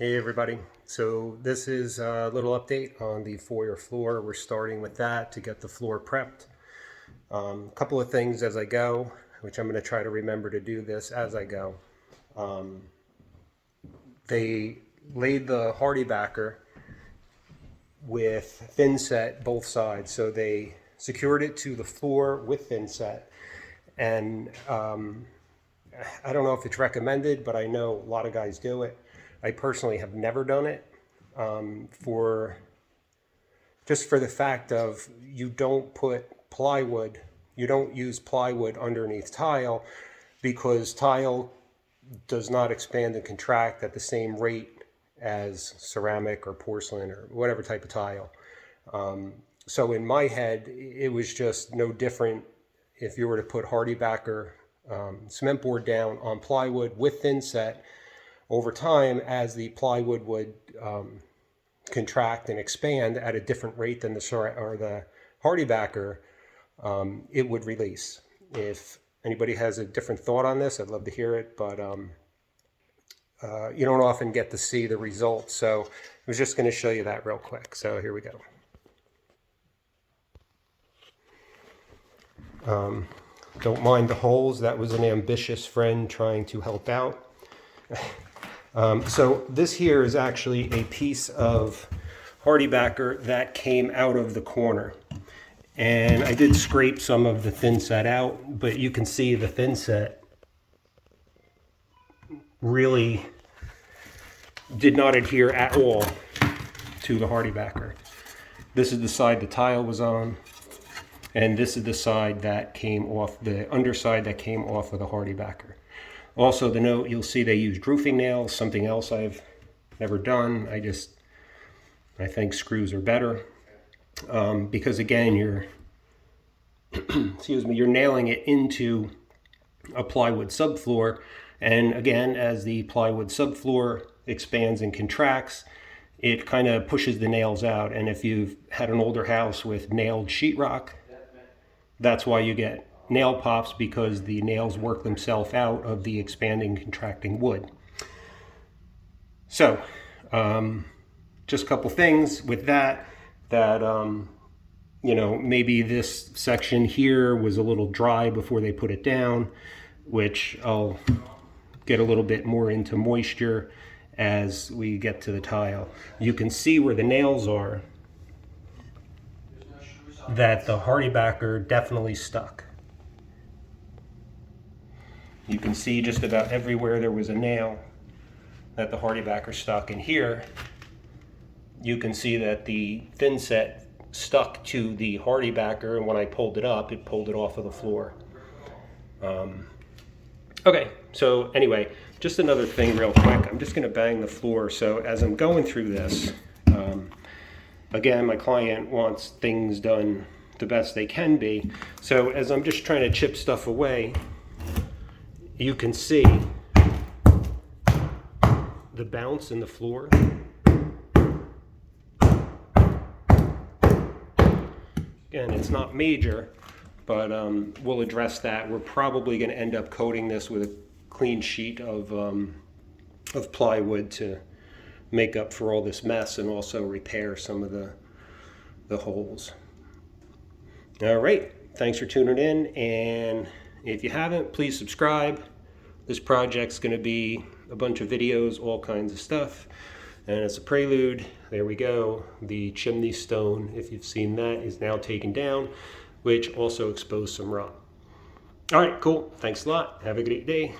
Hey everybody, so this is a little update on the foyer floor. We're starting with that to get the floor prepped. A couple of things as I go, which I'm going to try to remember to do this as I go. They laid the hardy backer with thin set both sides, so they secured it to the floor with thin set, and I don't know if it's recommended, but I know a lot of guys do it. I personally have never done it for the fact of you don't put plywood, you don't use plywood underneath tile because tile does not expand and contract at the same rate as ceramic or porcelain or whatever type of tile. So in my head, it was just no different if you were to put hardy backer cement board down on plywood with thin set. Over time, as the plywood would contract and expand at a different rate than the hardy backer, it would release. If anybody has a different thought on this, I'd love to hear it, but you don't often get to see the results. So I was just going to show you that real quick. So here we go. Don't mind the holes. That was an ambitious friend trying to help out. So this here is actually a piece of hardy backer that came out of the corner, and I did scrape some of the thin set out, but you can see the thin set really did not adhere at all to the hardy backer. This is the side the tile was on, and this is the side that came off, the underside that came off of the hardy backer. Also, the note, you'll see they used roofing nails, something else I've never done. I think screws are better because again, you're you're nailing it into a plywood subfloor, and again, as the plywood subfloor expands and contracts, it kind of pushes the nails out. And if you've had an older house with nailed sheetrock, that's why you get nail pops, because the nails work themselves out of the expanding, contracting wood. So, just a couple things with that, you know, maybe this section here was a little dry before they put it down, which I'll get a little bit more into moisture as we get to the tile. You can see where the nails are, that the hardy backer definitely stuck. You can see just about everywhere there was a nail that the hardy backer stuck. And here you can see that the thin set stuck to the hardy backer, and when I pulled it up, it pulled it off of the floor. Okay, so anyway, just another thing real quick. I'm just going to bang the floor. So as I'm going through this, again, my client wants things done the best they can be. So as I'm just trying to chip stuff away, you can see the bounce in the floor. Again, it's not major, but we'll address that. We're probably going to end up coating this with a clean sheet of plywood to make up for all this mess and also repair some of the holes. All right, thanks for tuning in, and if you haven't, please subscribe. This project's going to be a bunch of videos, all kinds of stuff. And as a prelude, there we go. The chimney stone, if you've seen that, is now taken down, which also exposed some rot. All right, cool. Thanks a lot. Have a great day.